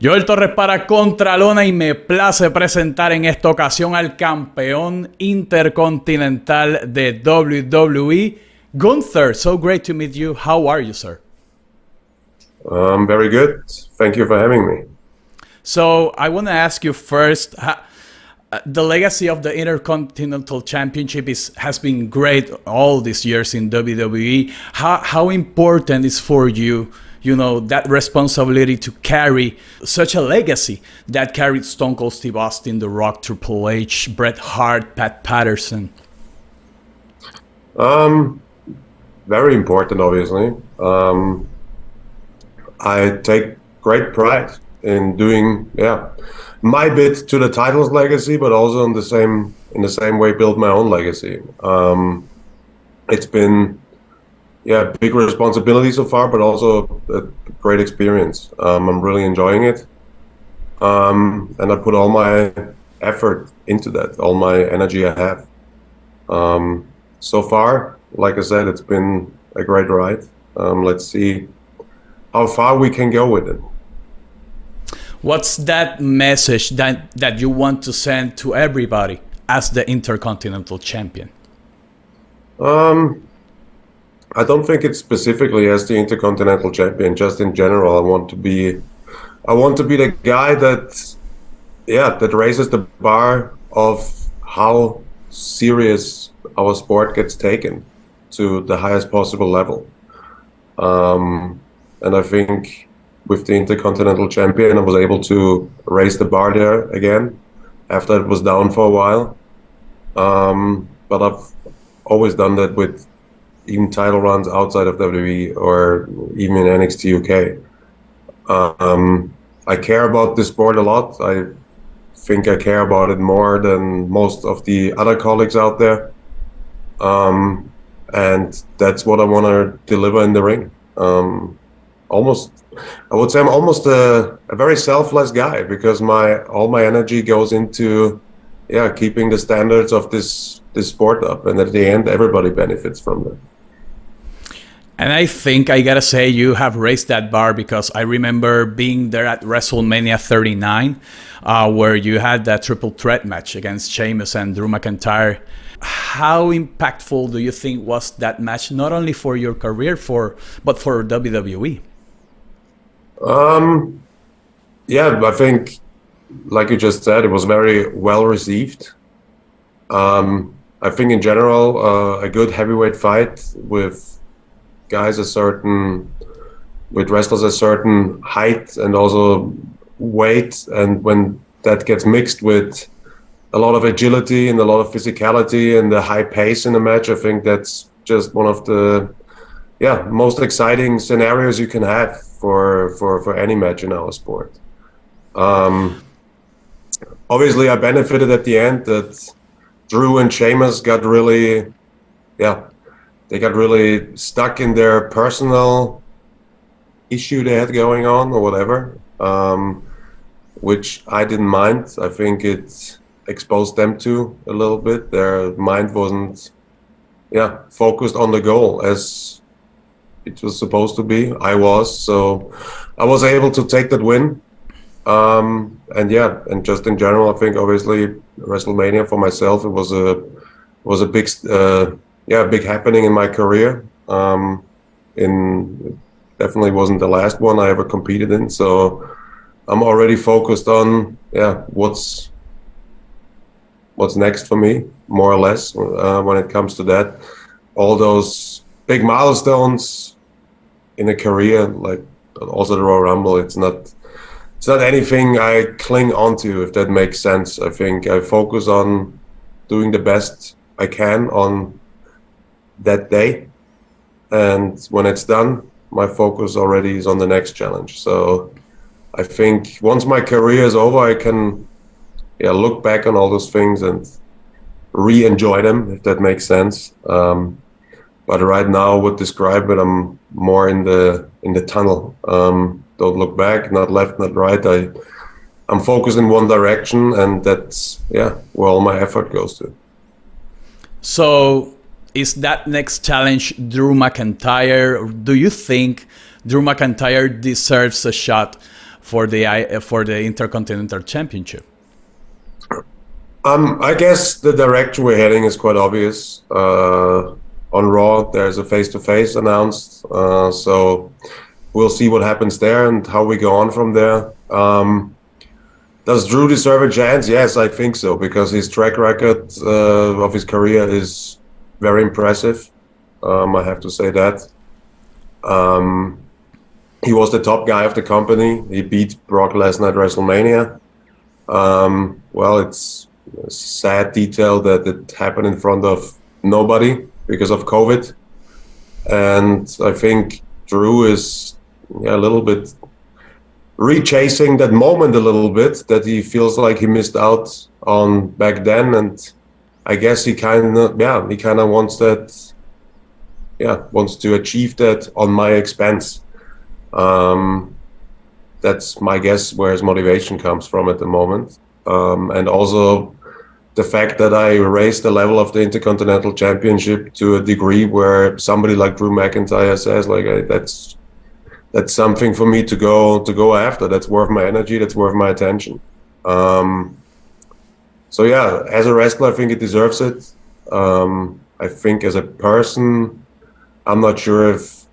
Joel Torres para Contralona y me place presentar en esta ocasión al campeón intercontinental de WWE, Gunther. So great to meet you. How are you, sir? I'm very good. Thank you for having me. So I want to ask you first, the legacy of the Intercontinental Championship has been great all these years in WWE. How important is for you, that responsibility to carry such a legacy that carried Stone Cold Steve Austin, The Rock, Triple H, Bret Hart, Pat Patterson? Very important, obviously. I take great pride in doing, my bit to the title's legacy, but also in the same way build my own legacy. It's been, big responsibility so far, but also a great experience. I'm really enjoying it, and I put all my effort into that, all my energy I have. So far, like I said, it's been a great ride. Let's see how far we can go with it. What's that message that you want to send to everybody as the Intercontinental Champion? I don't think it's specifically as the Intercontinental Champion. Just in general, I want to be the guy that raises the bar of how serious our sport gets taken to the highest possible level. And I think with the Intercontinental Champion, I was able to raise the bar there again after it was down for a while. But I've always done that with even title runs outside of WWE or even in NXT UK. I care about this sport a lot. I think I care about it more than most of the other colleagues out there. And that's what I want to deliver in the ring. I would say I'm almost a very selfless guy, because all my energy goes into keeping the standards of this sport up, and at the end everybody benefits from that. And I think I gotta say you have raised that bar, because I remember being there at WrestleMania 39, where you had that triple threat match against Sheamus and Drew McIntyre. How impactful do you think was that match, not only for your career, but for WWE? I think, like you just said, it was very well received. I think in general, a good heavyweight fight with wrestlers a certain height and also weight, and when that gets mixed with a lot of agility and a lot of physicality and the high pace in the match, I think that's just one of the most exciting scenarios you can have for any match in our sport. Obviously I benefited at the end that Drew and Sheamus got really stuck in their personal issue they had going on or whatever, which I didn't mind. I think it exposed them to a little bit. Their mind wasn't focused on the goal as it was supposed to be. So I was able to take that win. And just in general, I think obviously WrestleMania for myself, it was a big happening in my career. It definitely wasn't the last one I ever competed in. So I'm already focused on what's next for me, more or less, when it comes to that. All those big milestones in a career, like also the Royal Rumble, it's not anything I cling onto, if that makes sense. I think I focus on doing the best I can on that day, and when it's done, my focus already is on the next challenge. So I think once my career is over, I can look back on all those things and re-enjoy them, if that makes sense. But right now I would describe it, I'm more in the tunnel. Don't look back, not left, not right. I'm focused in one direction, and that's where all my effort goes to. So is that next challenge Drew McIntyre? Do you think Drew McIntyre deserves a shot for the Intercontinental Championship? I guess the direction we're heading is quite obvious. On Raw, there's a face-to-face announced, so we'll see what happens there and how we go on from there. Does Drew deserve a chance? Yes, I think so, because his track record of his career is very impressive. I have to say that. He was the top guy of the company. He beat Brock Lesnar at WrestleMania. Well, it's a sad detail that it happened in front of nobody because of COVID. And I think Drew is a little bit rechasing that moment a little bit that he feels like he missed out on back then. And I guess he kind of wants that, wants to achieve that on my expense. That's my guess where his motivation comes from at the moment. And also the fact that I raised the level of the Intercontinental Championship to a degree where somebody like Drew McIntyre says, like, hey, that's something for me to go after. That's worth my energy. That's worth my attention. So yeah, as a wrestler, I think it deserves it. I think as a person, I'm not sure if,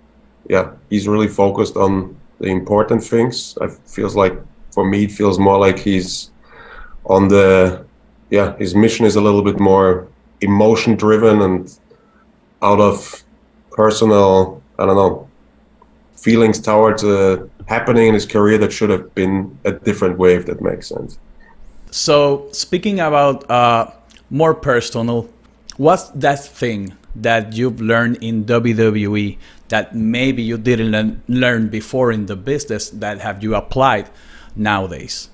he's really focused on the important things. It feels like, for me, it feels more like he's on his mission is a little bit more emotion driven and out of personal, feelings towards happening in his career that should have been a different way, if that makes sense. So speaking about more personal, what's that thing that you've learned in WWE that maybe you didn't learn before in the business that have you applied nowadays?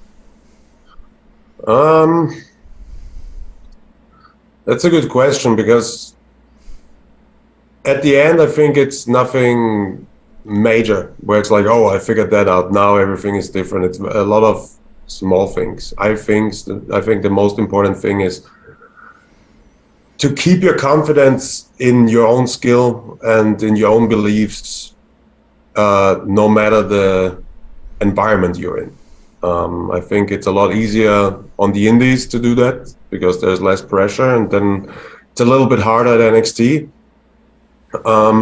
That's a good question, because at the end, I think it's nothing major where it's like, oh, I figured that out. Now everything is different. It's a lot of small things. I think the most important thing is to keep your confidence in your own skill and in your own beliefs, no matter the environment you're in. I think it's a lot easier on the indies to do that because there's less pressure, and then it's a little bit harder at NXT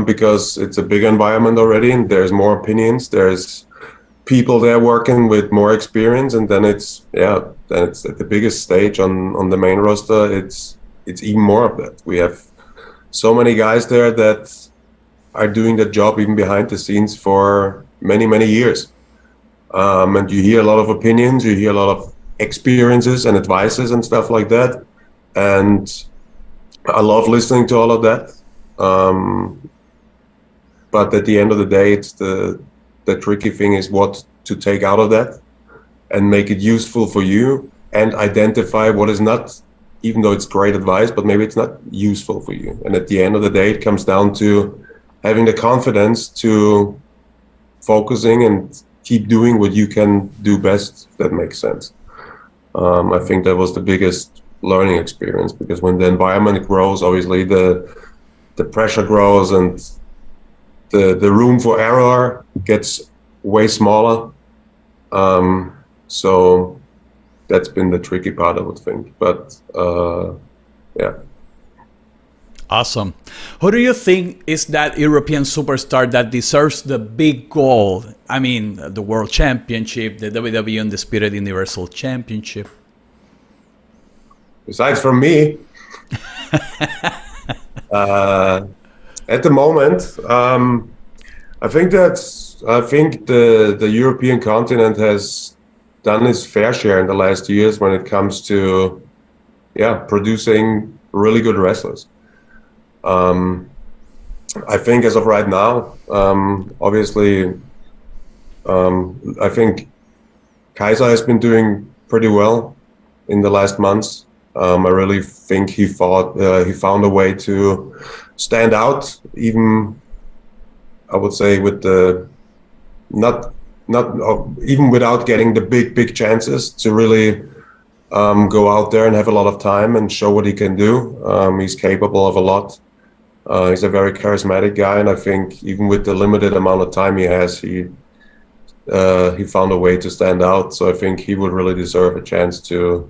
because it's a big environment already, and there's more opinions. There's people there working with more experience, and then it's at the biggest stage on the main roster. It's even more of that. We have so many guys there that are doing that job even behind the scenes for many, many years. And you hear a lot of opinions, you hear a lot of experiences and advices and stuff like that. And I love listening to all of that. But at the end of the day, it's the tricky thing is what to take out of that and make it useful for you, and identify what is not, even though it's great advice, but maybe it's not useful for you. And at the end of the day, it comes down to having the confidence to focusing and keep doing what you can do best, if that makes sense. I think that was the biggest learning experience, because when the environment grows, obviously the pressure grows and the room for error gets way smaller. So that's been the tricky part, I would think. But yeah. Awesome. Who do you think is that European superstar that deserves the big goal? I mean, the World Championship, the WWE Undisputed Universal Championship. Besides from me, at the moment, I think the European continent has done its fair share in the last years when it comes to producing really good wrestlers. I think as of right now, obviously, I think Kaiser has been doing pretty well in the last months. I really think he found a way to stand out, even I would say with the not even without getting the big chances, to really go out there and have a lot of time and show what he can do. He's capable of a lot. He's a very charismatic guy, and I think even with the limited amount of time he has, he he found a way to stand out. So I think he would really deserve a chance to,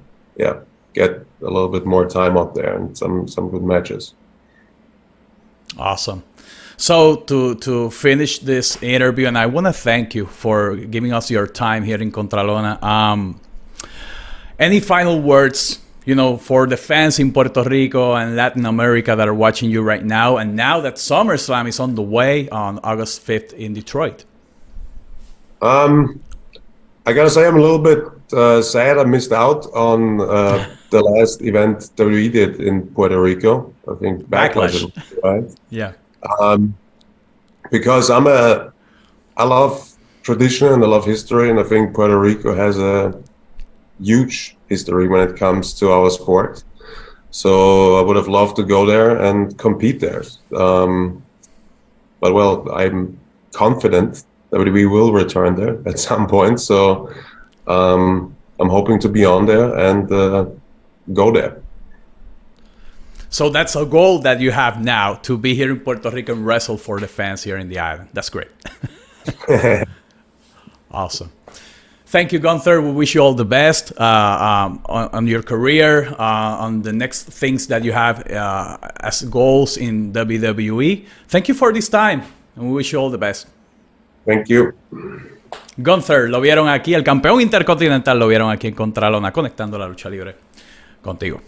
get a little bit more time up there and some good matches. Awesome. So to finish this interview, and I want to thank you for giving us your time here in Contralona. Any final words, for the fans in Puerto Rico and Latin America that are watching you right now, and now that SummerSlam is on the way on August 5th in Detroit? I gotta say I'm a little bit sad I missed out on the last event WWE did in Puerto Rico. I think Backlash, right? Yeah. Because I love tradition and I love history, and I think Puerto Rico has a huge history when it comes to our sport. So I would have loved to go there and compete there. But well, I'm confident that we will return there at some point. So I'm hoping to be on there and go there. So that's a goal that you have now, to be here in Puerto Rico and wrestle for the fans here in the island. That's great. Awesome. Thank you, Gunther. We wish you all the best on your career, on the next things that you have as goals in WWE. Thank you for this time, and we wish you all the best. Thank you. Gunther, lo vieron aquí, el campeón intercontinental lo vieron aquí en Contralona, conectando la lucha libre contigo.